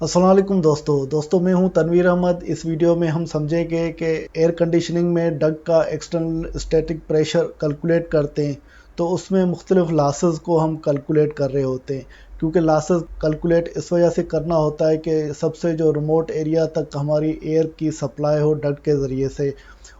अस्सलाम वालेकुम दोस्तों मैं हूं तनवीर अहमद। इस वीडियो में हम समझेंगे कि एयर कंडीशनिंग में डक्ट का एक्सटर्नल स्टैटिक प्रेशर कैलकुलेट करते हैं तो उसमें मुख्तलिफ लॉसेस को हम कैलकुलेट कर रहे होते हैं। क्योंकि लॉसेस कैलकुलेट इस वजह से करना होता है कि सबसे जो रिमोट एरिया तक हमारी एयर की सप्लाई हो डक्ट के ज़रिए से,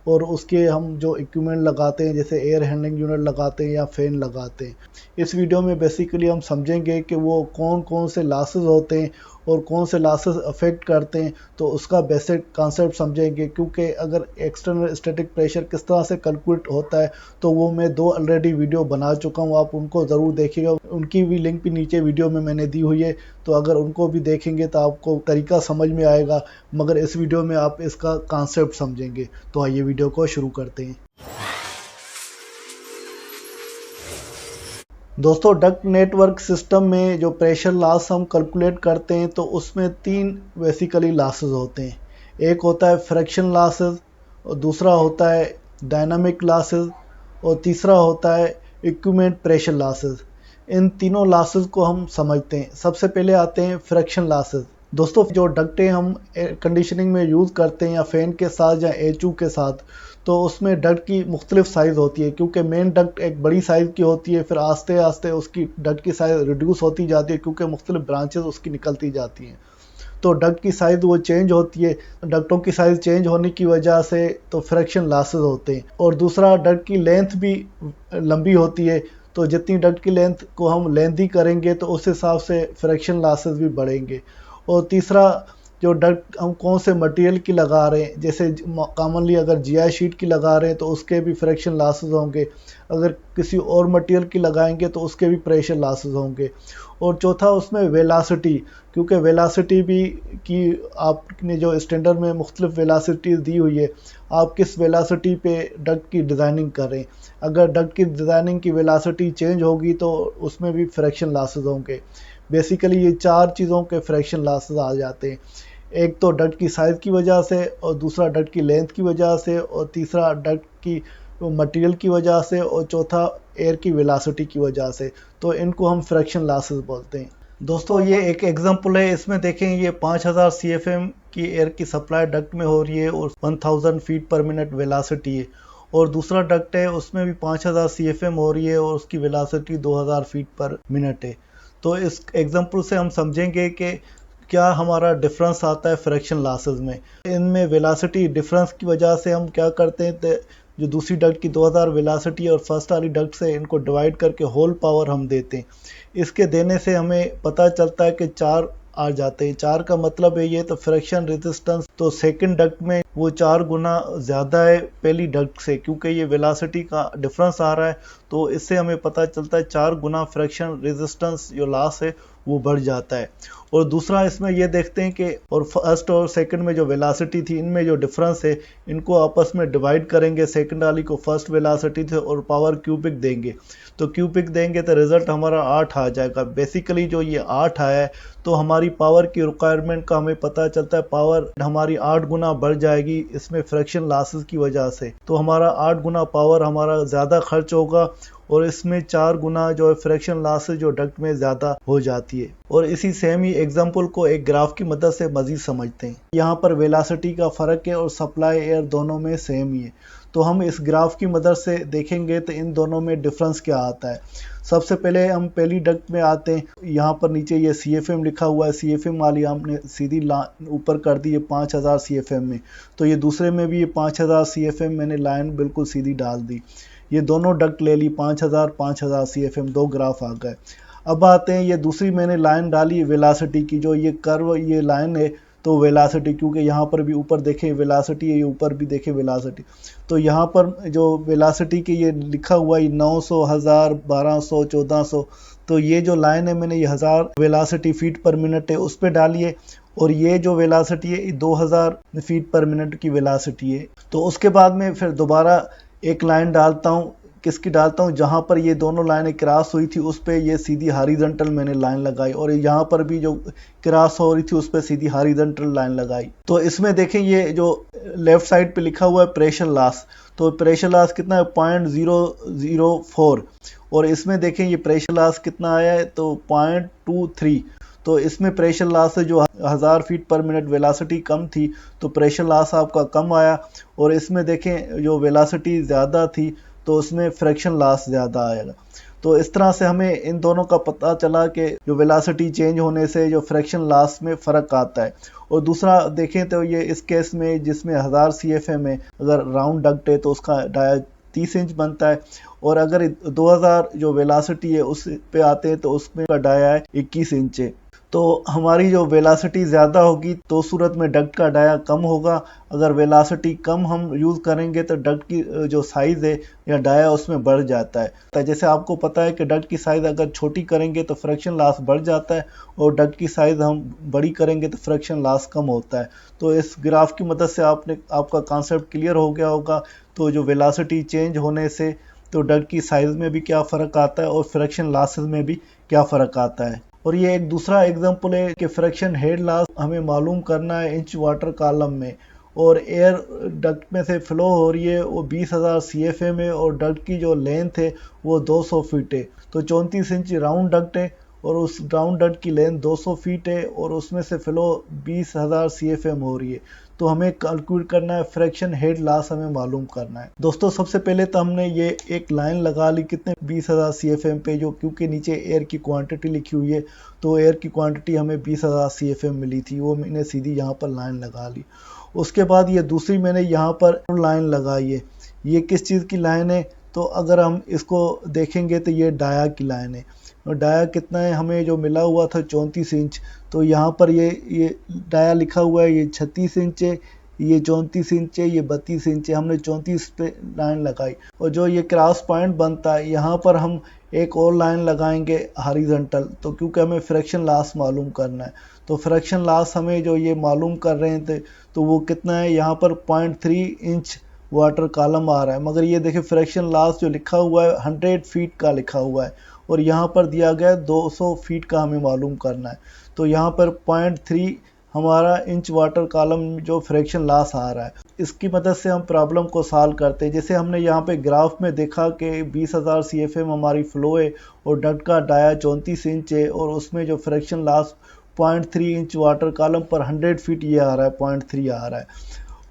और उसके हम जो इक्विपमेंट लगाते हैं जैसे एयर हैंडलिंग यूनिट लगाते हैं या फ़ैन लगाते हैं। इस वीडियो में बेसिकली हम समझेंगे कि वो कौन कौन से लॉसेस होते हैं और कौन से लॉसेस अफेक्ट करते हैं, तो उसका बेसिक कॉन्सेप्ट समझेंगे। क्योंकि अगर एक्सटर्नल स्टैटिक प्रेशर किस तरह से कैलकुलेट होता है तो वो मैं दो ऑलरेडी वीडियो बना चुका हूँ, आप उनको ज़रूर देखिएगा। उनकी भी लिंक भी नीचे वीडियो में मैंने दी हुई है, तो अगर उनको भी देखेंगे तो आपको तरीका समझ में आएगा। मगर इस वीडियो में आप इसका कॉन्सेप्ट समझेंगे। तो आइए वीडियो को शुरू करते हैं। दोस्तों, डक्ट नेटवर्क सिस्टम में जो प्रेशर लॉस हम कैलकुलेट करते हैं तो उसमें तीन बेसिकली लॉसेस होते हैं। एक होता है फ्रिक्शन लॉसेस, और दूसरा होता है डायनामिक लॉसेस, और तीसरा होता है इक्विपमेंट प्रेशर लॉसेस। इन तीनों लॉसेस को हम समझते हैं। सबसे पहले आते हैं फ्रिक्शन लॉसेस। दोस्तों, जो डक्टें हम एयर कंडीशनिंग में यूज़ करते हैं या फ़ैन के साथ या एचयू के साथ, तो उसमें डक्ट की मुख्तलिफ साइज़ होती है। क्योंकि मेन डक्ट एक बड़ी साइज़ की होती है, फिर आस्ते आस्ते उसकी डक्ट की साइज़ रिड्यूस होती जाती है क्योंकि मुख्तलिफ ब्रांचेस उसकी निकलती जाती हैं। तो डक्ट की साइज़ वो चेंज होती है। डक्टों की साइज़ चेंज होने की वजह से तो फ्रिक्शन लॉसेस होते हैं। और दूसरा, डक्ट की लेंथ भी लंबी होती है, तो जितनी डक्ट की लेंथ को हम लेंथी करेंगे तो उस हिसाब से फ्रिक्शन लॉसेस भी बढ़ेंगे। और तीसरा, जो डक्ट हम कौन से मटेरियल की लगा रहे हैं, जैसे कॉमनली अगर जीआई शीट की लगा रहे हैं तो उसके भी फ्रिक्शन लॉसेस होंगे। अगर किसी और मटेरियल की लगाएंगे तो उसके भी प्रेशर लॉसेस होंगे। और चौथा, उसमें वेलासिटी, क्योंकि वेलासिटी भी की आपने जो स्टैंडर्ड में मुख्तलिफ वेलासिटी दी हुई है, आप किस वेलासिटी पे डक्ट की डिज़ाइनिंग कर रहे हैं। अगर डक्ट की डिज़ाइनिंग की वेलासिटी चेंज होगी तो उसमें भी फ्रिक्शन लॉसेस होंगे। बेसिकली ये चार चीज़ों के फ्रिक्शन लॉसेस आ जाते हैं। एक तो डक्ट की साइज़ की वजह से, और दूसरा डक्ट की लेंथ की वजह से, और तीसरा डक्ट की मटेरियल की वजह से, और चौथा एयर की वेलासिटी की वजह से। तो इनको हम फ्रिक्शन लॉसेस बोलते हैं। दोस्तों, ये एक एग्जांपल है। इसमें देखें, ये 5000 सीएफएम की एयर की सप्लाई डक्ट में हो रही है और 1000 फीट पर मिनट वेलासिटी है। और दूसरा डक्ट है, उसमें भी 5000 सीएफएम हो रही है और उसकी वेलासिटी 2000 फीट पर मिनट है। तो इस एग्जांपल से हम समझेंगे कि क्या हमारा डिफरेंस आता है फ्रिक्शन लॉसेस में। इनमें वेलासिटी डिफरेंस की वजह से हम क्या करते हैं, तो जो दूसरी डक्ट की 2000 वेलासिटी और फर्स्ट वाली डक्ट से इनको डिवाइड करके होल पावर हम देते हैं। इसके देने से हमें पता चलता है कि चार आ जाते हैं। चार का मतलब है ये, तो फ्रिक्शन रेजिस्टेंस तो सेकंड डक्ट में वो 4 गुना ज़्यादा है पहली डक्ट से, क्योंकि ये वेलासिटी का डिफरेंस आ रहा है। तो इससे हमें पता चलता है 4 गुना फ्रिक्शन रेजिस्टेंस जो लॉस है वो बढ़ जाता है। और दूसरा, इसमें ये देखते हैं कि और फर्स्ट और सेकंड में जो वेलासिटी थी, इनमें जो डिफरेंस है इनको आपस में डिवाइड करेंगे। सेकंड वाली को फर्स्ट वेलासिटी थे और पावर क्यूबिक देंगे, तो क्यूबिक देंगे तो रिजल्ट हमारा 8 आ जाएगा। बेसिकली जो ये 8 आया है, तो हमारी पावर की रिक्वायरमेंट का हमें पता चलता है पावर हमारी 8 गुना बढ़ जाएगी इसमें फ्रिक्शन लॉसेस की वजह से। तो हमारा 8 गुना पावर हमारा ज़्यादा खर्च होगा और इसमें 4 गुना जो है फ्रिक्शन लॉसेस जो डक्ट में ज़्यादा हो जाती है। और इसी सेम ही एग्जांपल को एक ग्राफ की मदद से मज़ीद समझते हैं। यहाँ पर वेलासिटी का फ़र्क है और सप्लाई एयर दोनों में सेम ही है। तो हम इस ग्राफ की मदद से देखेंगे तो इन दोनों में डिफरेंस क्या आता है। सबसे पहले हम पहली डक्ट में आते हैं। यहाँ पर नीचे ये सीएफएम लिखा हुआ है, सीएफएम वाली हमने सीधी ऊपर कर दी है 5000 सीएफएम में। तो ये दूसरे में भी ये 5000 सीएफएम मैंने लाइन बिल्कुल सीधी डाल दी। ये दोनों डक्ट ले ली, 5000 सीएफएम, दो ग्राफ आ गए। अब आते हैं, ये दूसरी मैंने लाइन डाली वेलासिटी की, जो ये कर्व ये लाइन है तो वेलासिटी, क्योंकि यहाँ पर भी ऊपर देखें वेलासिटी है, ये ऊपर भी देखें वेलासिटी। तो यहाँ पर जो वेलासिटी के ये लिखा हुआ है 900, 1000, 1200, 1400, तो ये जो लाइन है मैंने ये 1000 वेलासिटी फीट पर मिनट है उस पर डाली है। और ये जो वेलासिटी है 2000 फीट पर मिनट की वेलासिटी है। तो उसके बाद में फिर दोबारा एक लाइन डालता हूँ। किसकी डालता हूँ, जहाँ पर ये दोनों लाइनें क्रॉस हुई थी उस पर ये सीधी हॉरिजॉन्टल मैंने लाइन लगाई, और यहाँ पर भी जो क्रॉस हो रही थी उस पर सीधी हॉरिजॉन्टल लाइन लगाई। तो इसमें देखें, ये जो लेफ्ट साइड पे लिखा हुआ है प्रेशर लॉस, तो प्रेशर लॉस कितना है 0.004, और इसमें देखें ये प्रेशर लॉस कितना आया है तो 0.23। तो इसमें प्रेशर लॉस जो 1000 फीट पर मिनट वेलासिटी कम थी तो प्रेशर लॉस आपका कम आया, और इसमें देखें जो वेलासिटी ज़्यादा थी तो उसमें फ्रैक्शन लॉस ज़्यादा आएगा। तो इस तरह से हमें इन दोनों का पता चला कि जो वेलासिटी चेंज होने से जो फ्रैक्शन लॉस में फ़र्क आता है। और दूसरा देखें तो ये इस केस में जिसमें 1000 CFM में अगर राउंड डक्ट है तो उसका डाया 30 इंच बनता है, और अगर 2000 जो वेलासिटी है उस पे आते हैं तो उसमें का डाया है 21 इंच है। तो हमारी जो वेलासिटी ज़्यादा होगी तो सूरत में डक्ट का डाया कम होगा, अगर वेलासिटी कम हम यूज़ करेंगे तो डक्ट की जो साइज़ है या डाया उसमें बढ़ जाता है। तो जैसे आपको पता है कि डक्ट की साइज़ अगर छोटी करेंगे तो फ्रैक्शन लॉस बढ़ जाता है, और डक्ट की साइज़ हम बड़ी करेंगे तो फ्रैक्शन लॉस कम होता है। तो इस ग्राफ की मदद से आपका कॉन्सेप्ट क्लियर हो गया होगा। तो जो वेलासिटी चेंज होने से तो डक्ट की साइज़ में भी क्या फ़र्क आता है और फ्रैक्शन लॉसेस में भी क्या फ़र्क आता है। और ये एक दूसरा एग्जांपल है कि फ्रैक्शन हेड लॉस हमें मालूम करना है इंच वाटर कॉलम में, और एयर डक्ट में से फ्लो हो रही है वो 20,000 CFM है, और डक्ट की जो लेंथ है वो 200 फीट है। तो 34 इंच राउंड डक्ट है और उस राउंड डक्ट की लेंथ 200 फीट है और उसमें से फ्लो 20,000 CFM हो रही है। तो हमें कैलकुलेट करना है फ्रैक्शन हेड लॉस, हमें मालूम करना है। दोस्तों सबसे पहले तो हमने ये एक लाइन लगा ली कितने 20,000 CFM पे, जो क्योंकि नीचे एयर की क्वांटिटी लिखी हुई है तो एयर की क्वांटिटी हमें 20,000 CFM मिली थी, वो मैंने सीधी यहाँ पर लाइन लगा ली। उसके बाद ये दूसरी मैंने यहाँ पर लाइन लगाई है। ये किस चीज़ की लाइन है, तो अगर हम इसको देखेंगे तो ये डाया की लाइन है, और डाया कितना है हमें जो मिला हुआ था 34 इंच। तो यहाँ पर ये डाया लिखा हुआ है, ये 36 इंच है, ये 34 इंच है, ये 32 इंच है। हमने 34 पे लाइन लगाई, और जो ये क्रॉस पॉइंट बनता है यहाँ पर हम एक और लाइन लगाएंगे हॉरिजॉन्टल, तो क्योंकि हमें फ्रैक्शन लॉस मालूम करना है। तो फ्रैक्शन लॉस हमें जो ये मालूम कर रहे थे तो वो कितना है, यहाँ पर 0.3 इंच वाटर कॉलम आ रहा है, मगर ये देखिए फ्रैक्शन लॉस जो लिखा हुआ है 100 फीट का लिखा हुआ है, और यहाँ पर दिया गया है 200 फीट का हमें मालूम करना है। तो यहाँ पर 0.3 हमारा इंच वाटर कॉलम जो फ्रैक्शन लॉस आ रहा है, इसकी मदद से हम प्रॉब्लम को सॉल्व करते हैं। जैसे हमने यहाँ पे ग्राफ में देखा कि 20,000 CFM हमारी फ्लो है और डक्ट का डाया 34 इंच है, और उसमें जो fraction loss 0.3 inch water column पर 100 फीट ये आ रहा है, 0.3 आ रहा है।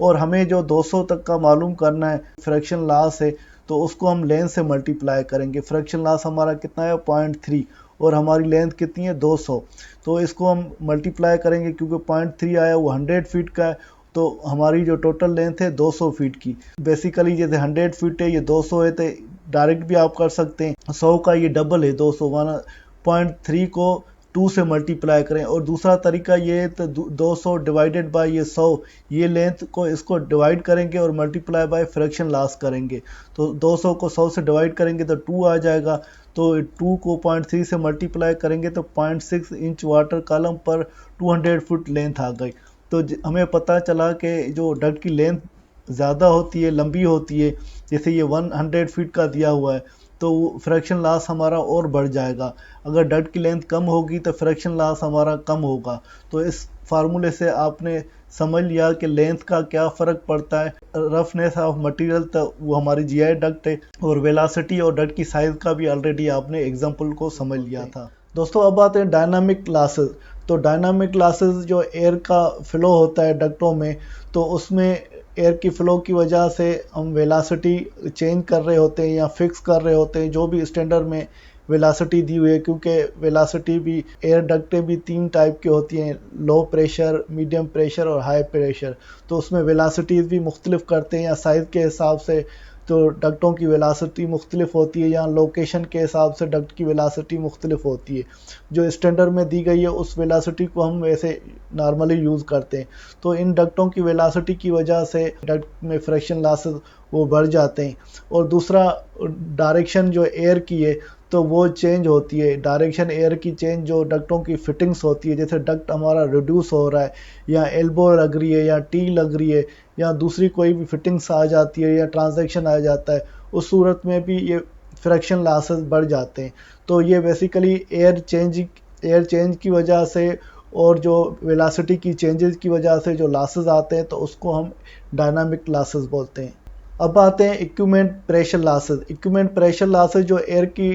और हमें जो 200 तक का मालूम करना है फ्रैक्शन लॉस है, तो उसको हम लेंथ से मल्टीप्लाई करेंगे। फ्रैक्शन लॉस हमारा कितना है 0.3, और हमारी लेंथ कितनी है 200, तो इसको हम मल्टीप्लाई करेंगे क्योंकि 0.3 आया वो 100 फीट का है, तो हमारी जो टोटल लेंथ है 200 फीट की। बेसिकली जैसे 100 फीट है ये 200 है, तो डायरेक्ट भी आप कर सकते हैं, 100 का ये डबल है 200, माना 0.3 को 2 से मल्टीप्लाई करें। और दूसरा तरीका ये है तो 200 डिवाइडेड बाय ये 100, ये लेंथ को इसको डिवाइड करेंगे और मल्टीप्लाई बाय फ्रैक्शन लॉस करेंगे। तो 200 को 100 से डिवाइड करेंगे तो 2 आ जाएगा, तो 2 को 0.3 से मल्टीप्लाई करेंगे तो 0.6 इंच वाटर कॉलम पर 200 फुट लेंथ आ गई। तो हमें पता चला कि जो डक्ट की लेंथ ज़्यादा होती है, लंबी होती है, जैसे ये 100 फीट का दिया हुआ है, तो फ्रैक्शन लॉस हमारा और बढ़ जाएगा। अगर डक्ट की लेंथ कम होगी तो फ्रैक्शन लॉस हमारा कम होगा। तो इस फार्मूले से आपने समझ लिया कि लेंथ का क्या फ़र्क पड़ता है। रफनेस ऑफ मटेरियल तो वो हमारी जीआई डक्ट है, और वेलासिटी और डक्ट की साइज़ का भी ऑलरेडी आपने एग्जांपल को समझ लिया था। दोस्तों अब आते हैं डायनामिक लॉसेस। तो डायनामिक लॉसेस जो एयर का फ्लो होता है डक्टों में, तो उसमें एयर की फ़्लो की वजह से हम वेलासिटी चेंज कर रहे होते हैं या फिक्स कर रहे होते हैं, जो भी स्टैंडर्ड में वेलासिटी दी हुई है, क्योंकि वेलासिटी भी एयर डक्टें भी 3 टाइप की होती हैं, लो प्रेशर, मीडियम प्रेशर और हाई प्रेशर। तो उसमें वेलासिटीज़ भी मुख्तलिफ करते हैं या साइज़ के हिसाब से, तो डक्टों की वेलासिटी मुख्तलिफ होती है, या लोकेशन के हिसाब से डक्ट की वेलासिटी मुख्तलिफ होती है। जो स्टैंडर्ड में दी गई है उस वेलासिटी को हम वैसे नॉर्मली यूज़ करते हैं। तो इन डक्टों की वेलासिटी की वजह से डक्ट में फ्रैक्शन लॉसेस वो बढ़ जाते हैं। और दूसरा डायरेक्शन जो एयर की है तो वो चेंज होती है, डायरेक्शन एयर की चेंज जो डक्टों की फिटिंग्स होती है, जैसे डक्ट हमारा रिड्यूस हो रहा है या एल्बो लग रही है या टी लग रही है या दूसरी कोई भी फिटिंग्स आ जाती है या ट्रांजैक्शन आ जाता है, उस सूरत में भी ये फ्रैक्शन लॉसेस बढ़ जाते हैं। तो ये बेसिकली एयर चेंज की वजह से और जो वेलासिटी की चेंजेस की वजह से जो लॉसेस आते हैं तो उसको हम डायनामिक लॉसेस बोलते हैं। अब आते हैं equipment pressure losses. Equipment pressure losses जो एयर की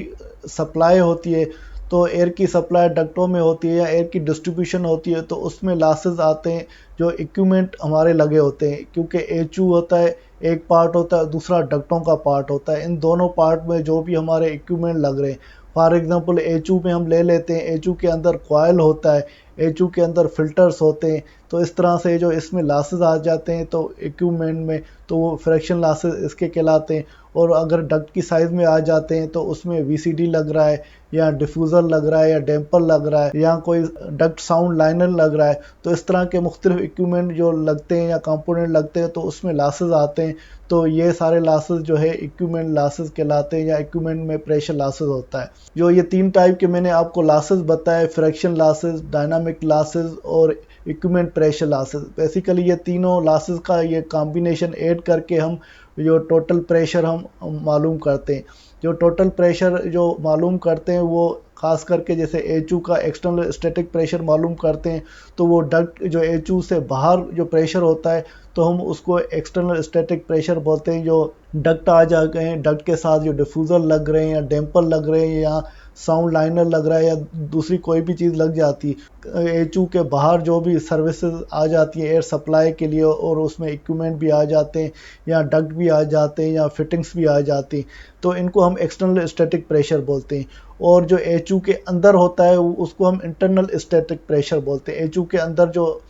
सप्लाई होती है तो एयर की सप्लाई डक्टों में होती है या एयर की डिस्ट्रीब्यूशन होती है, तो उसमें लॉसेस आते हैं जो इक्विपमेंट हमारे लगे होते हैं, क्योंकि एचयू होता है एक पार्ट होता है, दूसरा डक्टों का पार्ट होता है। इन दोनों पार्ट में जो भी हमारे इक्विपमेंट लग रहे हैं, फॉर एग्जांपल एचयू में हम ले लेते हैं, एचयू के अंदर कॉयल होता है, एचयू के अंदर फिल्टर्स होते हैं, तो इस तरह से जो इसमें लॉसेस आ जाते हैं तो इक्विपमेंट में, तो वो फ्रैक्शन लॉसेस इसके कहलाते हैं। और अगर डक्ट की साइज़ में आ जाते हैं तो उसमें वीसीडी लग रहा है या डिफ्यूज़र लग रहा है या डैम्पर लग रहा है या कोई डक्ट साउंड लाइनर लग रहा है, तो इस तरह के मुख्तलिफ इक्विपमेंट जो लगते हैं या कंपोनेंट लगते हैं तो उसमें लॉसेस आते हैं। तो ये सारे लॉसेस जो है इक्विपमेंट लॉसेस कहलाते हैं या इक्विपमेंट में प्रेशर लॉसेस होता है। जो ये 3 टाइप के मैंने आपको लॉसेस बताए, फ्रैक्शन लॉसेस, डायनामिक लॉसेस और इक्विपमेंट प्रेशर लॉसेस, बेसिकली ये तीनों लॉसेस का ये कॉम्बिनेशन ऐड करके हम जो टोटल प्रेशर हम मालूम करते हैं। जो टोटल प्रेशर जो मालूम करते हैं वो खास करके जैसे एचयू का एक्सटर्नल स्टैटिक प्रेशर मालूम करते हैं, तो वो डक्ट जो एचयू से बाहर जो प्रेशर होता है तो हम उसको एक्सटर्नल स्टैटिक प्रेशर बोलते हैं। जो डक्ट आ जा गए हैं, डक्ट के साथ जो डिफ्यूज़र लग रहे हैं या डैम्पर लग रहे हैं या साउंड लाइनर लग रहा है या दूसरी कोई भी चीज़ लग जाती है, एचयू के बाहर जो भी सर्विसेज आ जाती है एयर सप्लाई के लिए और उसमें इक्विपमेंट भी आ जाते हैं या डक्ट भी आ जाते हैं या फिटिंग्स भी आ जाती हैं, तो इनको हम एक्सटर्नल स्टैटिक प्रेशर बोलते हैं। और जो एचयू के अंदर होता है उसको हम इंटरनल स्टैटिक प्रेशर बोलते हैं। एचयू के अंदर जो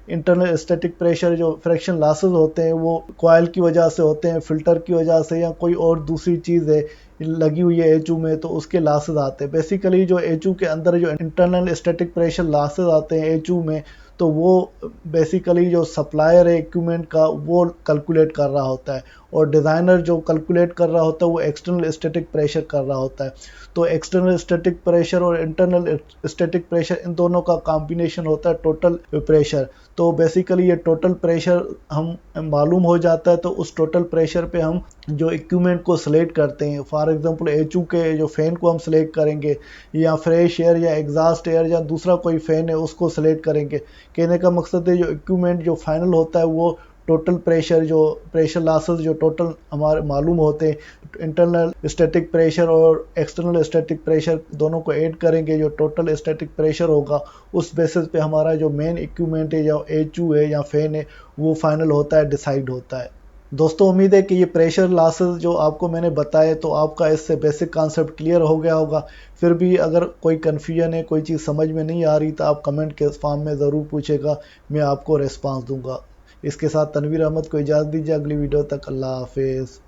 इंटरनल स्टैटिक प्रेशर जो फ्रैक्शन लॉसेस होते हैं वो कॉयल की वजह से होते हैं, फिल्टर की वजह से या कोई और दूसरी चीज़ है लगी हुई है एचयू में तो उसके लॉसेस आते हैं। बेसिकली जो एचयू के अंदर जो इंटरनल स्टैटिक प्रेशर लॉसेस आते हैं एचयू में, तो वो बेसिकली जो सप्लायर है इक्विपमेंट का वो कैलकुलेट कर रहा होता है और डिज़ाइनर जो कैलकुलेट कर रहा होता है वो एक्सटर्नल स्टैटिक प्रेशर कर रहा होता है। तो एक्सटर्नल स्टैटिक प्रेशर और इंटरनल स्टैटिक प्रेशर इन दोनों का कॉम्बिनेशन होता है टोटल प्रेशर। तो बेसिकली ये टोटल प्रेशर हम मालूम हो जाता है, तो उस टोटल प्रेशर पे हम जो इक्विपमेंट को सिलेक्ट करते हैं, फॉर एग्जांपल एचयू के जो फ़ैन को हम सिलेक्ट करेंगे या फ्रेश एयर या एग्जॉस्ट एयर या दूसरा कोई फ़ैन है उसको सिलेक्ट करेंगे। कहने का मकसद है जो इक्विपमेंट जो फाइनल होता है वो टोटल प्रेशर जो प्रेशर लॉसेस जो टोटल हमारे मालूम होते हैं, इंटरनल स्टैटिक प्रेशर और एक्सटर्नल स्टैटिक प्रेशर दोनों को ऐड करेंगे, जो टोटल स्टैटिक प्रेशर होगा उस बेसिस पे हमारा जो मेन इक्विपमेंट है या एचयू है या फैन है वो फाइनल होता है, डिसाइड होता है। दोस्तों उम्मीद है कि ये प्रेशर लॉसेस जो आपको मैंने बताए तो आपका इससे बेसिक कॉन्सेप्ट क्लियर हो गया होगा। फिर भी अगर कोई कन्फ्यूजन है, कोई चीज़ समझ में नहीं आ रही तो आप कमेंट के फॉर्म में ज़रूर पूछेगा, मैं आपको रिस्पांस दूंगा। इसके साथ तनवीर अहमद को इजाज़त दीजिए, अगली वीडियो तक अल्लाह हाफिज़।